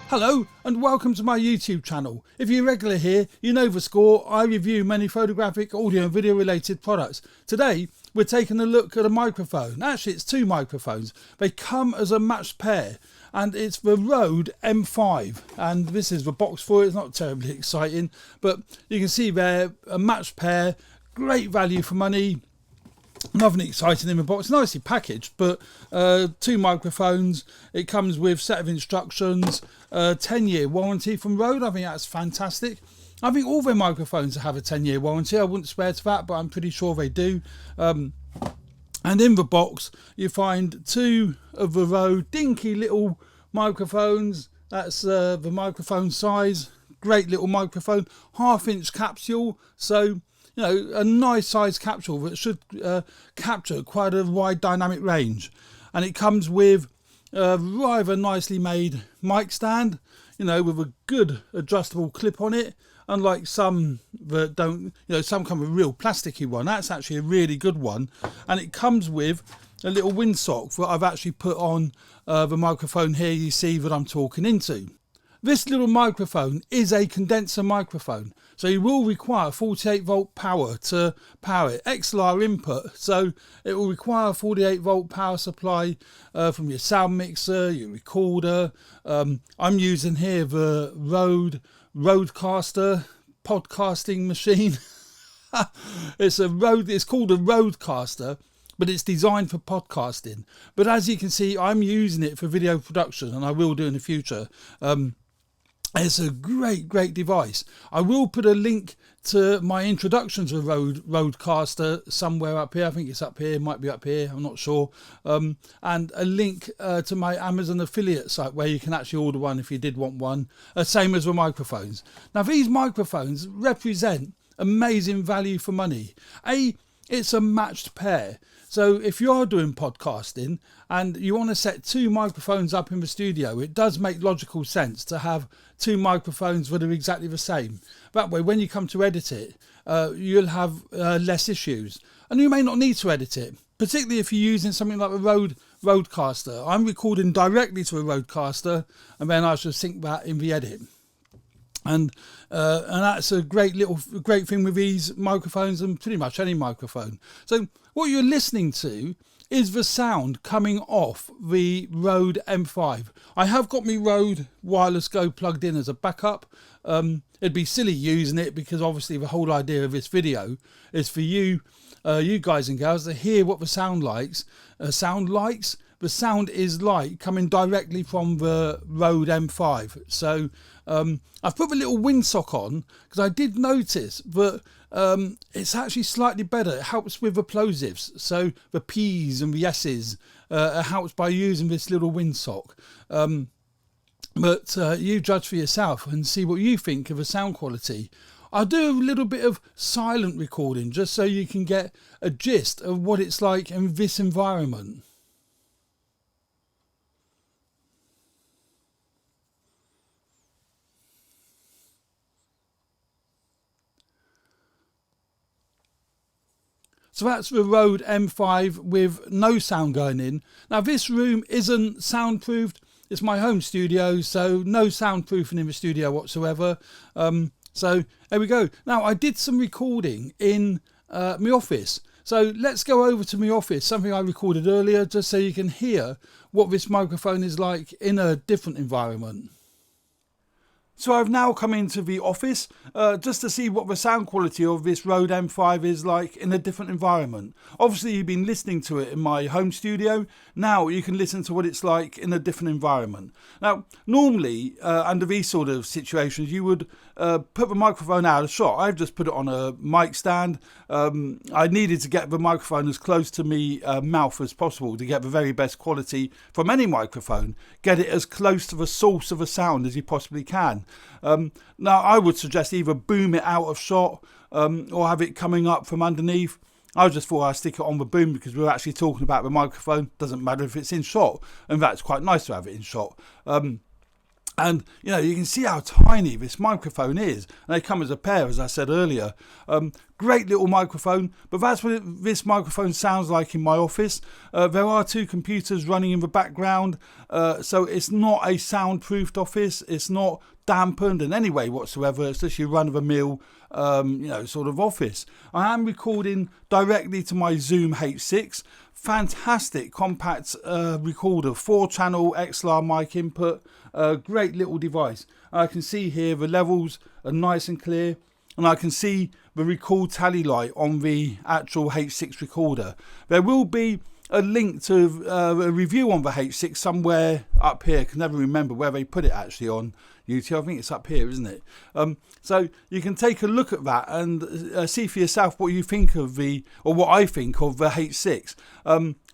Hello and welcome to my YouTube channel. If you're regular here, you know the score. I review many photographic, audio and video related products. Today we're taking a look at a microphone. Actually it's two microphones. They come as a matched pair and it's the Rode M5 and this is the box for it. It's not terribly exciting, but you can see they're a matched pair, great value for money. Nothing exciting in the box, nicely packaged, but two microphones. It comes with set of instructions, 10-year warranty from Rode. I think that's fantastic. I think all their microphones have a 10-year warranty. I wouldn't swear to that, but I'm pretty sure they do. And in the box you find two of the Rode dinky little microphones. That's the microphone size. Great little microphone, 1/2-inch capsule, so you know, a nice size capsule that should capture quite a wide dynamic range. And it comes with a rather nicely made mic stand, you know, with a good adjustable clip on it, unlike some that don't, you know, some come with a real plasticky one. That's actually a really good one. And it comes with a little windsock that I've actually put on the microphone here you see that I'm talking into. This little microphone is a condenser microphone, so you will require 48 volt power to power it. XLR input, so it will require a 48 volt power supply from your sound mixer, your recorder. I'm using here the Rode Rodecaster podcasting machine. It's called a Rodecaster, but it's designed for podcasting. But as you can see, I'm using it for video production, and I will do in the future. It's a great device. I will put a link to my introduction to Rodecaster somewhere up here. I think it's up here, might be up here, I'm not sure. And a link to my Amazon affiliate site where you can actually order one if you did want one. Same as with microphones. Now these microphones represent amazing value for money. It's a matched pair. So if you're doing podcasting and you want to set two microphones up in the studio, it does make logical sense to have two microphones that are exactly the same. That way, when you come to edit it, you'll have less issues. And you may not need to edit it, particularly if you're using something like a Rodecaster. I'm recording directly to a Rodecaster and then I shall sync that in the edit. And that's a great thing with these microphones and pretty much any microphone. So what you're listening to is the sound coming off the Rode M5. I have got my Rode Wireless Go plugged in as a backup. It'd be silly using it because obviously the whole idea of this video is for you guys and girls to hear what the sound likes. The sound is like coming directly from the Rode M5. So I've put the little windsock on because I did notice that it's actually slightly better. It helps with the plosives, so the P's and the S's. It helps by using this little windsock. But you judge for yourself and see what you think of the sound quality. I'll do a little bit of silent recording just so you can get a gist of what it's like in this environment. So that's the Rode M5 with no sound going in. Now this room isn't soundproofed. It's my home studio, so no soundproofing in the studio whatsoever. So there we go. Now I did some recording in my office. So let's go over to my office, something I recorded earlier, just so you can hear what this microphone is like in a different environment. So I've now come into the office just to see what the sound quality of this Rode M5 is like in a different environment. Obviously you've been listening to it in my home studio. Now you can listen to what it's like in a different environment. Now normally under these sort of situations you would put the microphone out of shot. I've just put it on a mic stand. I needed to get the microphone as close to me mouth as possible to get the very best quality from any microphone. Get it as close to the source of a sound as you possibly can. Now I would suggest either boom it out of shot or have it coming up from underneath. I just thought I'd stick it on the boom because we're actually talking about the microphone. Doesn't matter if it's in shot. In fact, it's quite nice to have it in shot. And you know, you can see how tiny this microphone is, and they come as a pair, as I said earlier. Great little microphone, but that's what this microphone sounds like in my office. There are 2 computers running in the background, so it's not a soundproofed office. It's not dampened in any way whatsoever. It's just your run-of-the-mill, you know, sort of office. I am recording directly to my Zoom H6. Fantastic compact recorder, 4-channel XLR mic input, great little device. I can see here the levels are nice and clear, and I can see the record tally light on the actual H6 recorder. There will be a link to a review on the H6 somewhere up here. I can never remember where they put it actually on YouTube. I think it's up here, isn't it? So you can take a look at that and see for yourself what you think of what I think of the H6.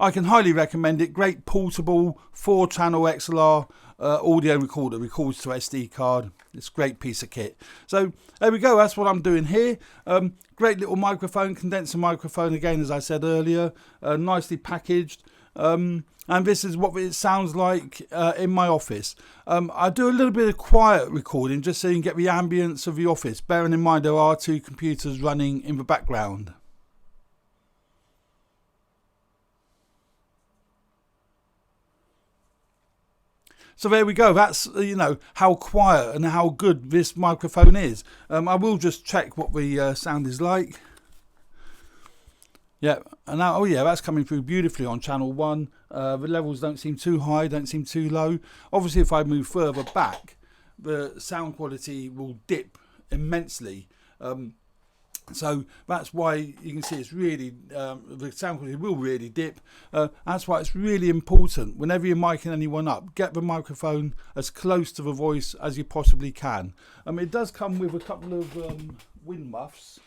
I can highly recommend it. Great portable 4-channel XLR audio recorder, records to SD card. It's a great piece of kit. So there we go, that's what I'm doing here. Great little microphone, condenser microphone again, as I said earlier, nicely packaged. And this is what it sounds like in my office. I do a little bit of quiet recording just so you can get the ambience of the office, bearing in mind there are 2 computers running in the background. So there we go. That's, you know, how quiet and how good this microphone is. I will just check what the sound is like. Yeah, and now, oh yeah, that's coming through beautifully on channel 1. The levels don't seem too high, don't seem too low. Obviously, if I move further back, the sound quality will dip immensely. So that's why you can see it's really, the sound quality will really dip. That's why it's really important, whenever you're micing anyone up, get the microphone as close to the voice as you possibly can. It does come with a couple of wind muffs,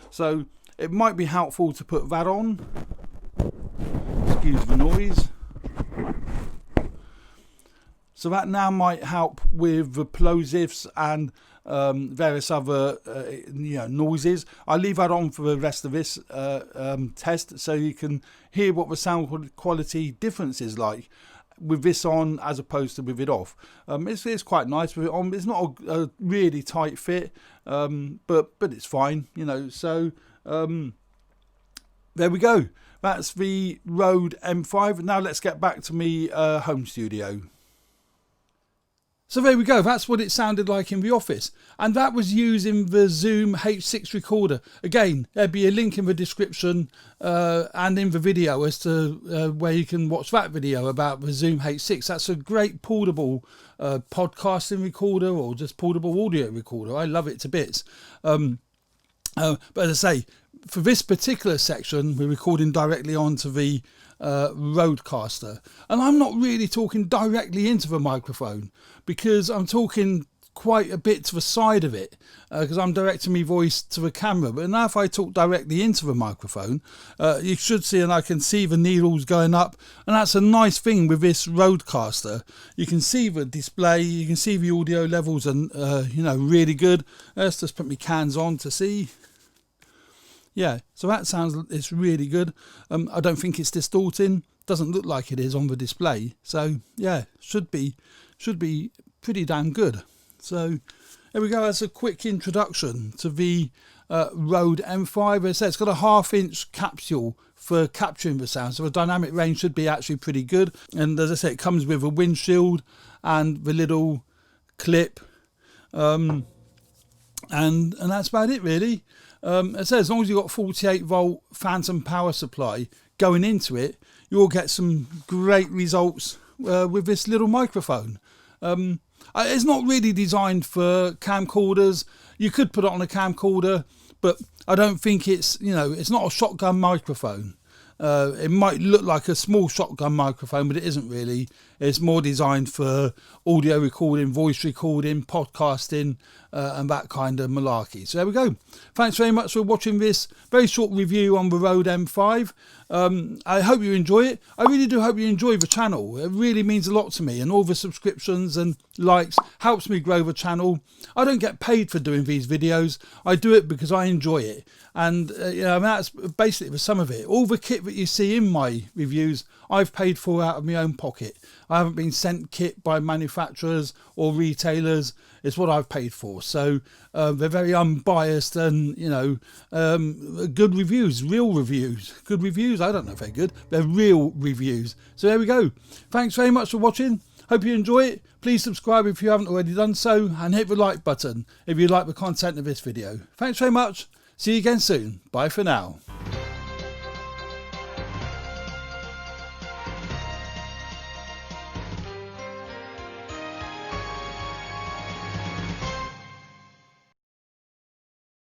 so it might be helpful to put that on. Excuse the noise. So that now might help with the plosives and various other you know, noises. I'll leave that on for the rest of this test, so you can hear what the sound quality difference is like with this on as opposed to with it off. It's quite nice with it on. It's not a really tight fit, but it's fine, you know. So there we go. That's the Rode M5. Now let's get back to me home studio. So there we go, that's what it sounded like in the office. And that was using the Zoom H6 recorder. Again, there'd be a link in the description and in the video as to where you can watch that video about the Zoom H6. That's a great portable podcasting recorder, or just portable audio recorder. I love it to bits. But as I say, for this particular section, we're recording directly onto the Rodecaster, and I'm not really talking directly into the microphone because I'm talking quite a bit to the side of it because I'm directing my voice to the camera. But now if I talk directly into the microphone, you should see, and I can see the needles going up, and that's a nice thing with this Rodecaster. You can see the display, you can see the audio levels, and you know, really good. Let's just put my cans on to see. Yeah, so that sounds, it's really good. I don't think it's distorting. Doesn't look like it is on the display. So yeah, should be pretty damn good. So there we go. That's a quick introduction to the Rode M5. As I said, it's got a 1/2-inch capsule for capturing the sound, so the dynamic range should be actually pretty good. And as I said, it comes with a windshield and the little clip, and that's about it really. As I said, as long as you've got 48-volt phantom power supply going into it, you'll get some great results with this little microphone. It's not really designed for camcorders. You could put it on a camcorder, but I don't think it's, you know, it's not a shotgun microphone. It might look like a small shotgun microphone, but it isn't really. It's more designed for audio recording, voice recording, podcasting, and that kind of malarkey. So there we go. Thanks very much for watching this very short review on the Rode M5. I hope you enjoy it. I really do hope you enjoy the channel. It really means a lot to me, and all the subscriptions and likes, helps me grow the channel. I don't get paid for doing these videos. I do it because I enjoy it. And you know, that's basically some of it. All the kit that you see in my reviews, I've paid for out of my own pocket. I haven't been sent kit by manufacturers or retailers. It's what I've paid for. So they're very unbiased and, you know, good reviews, real reviews. Good reviews, I don't know if they're good. They're real reviews. So there we go. Thanks very much for watching. Hope you enjoy it. Please subscribe if you haven't already done so, and hit the like button if you like the content of this video. Thanks very much. See you again soon. Bye for now.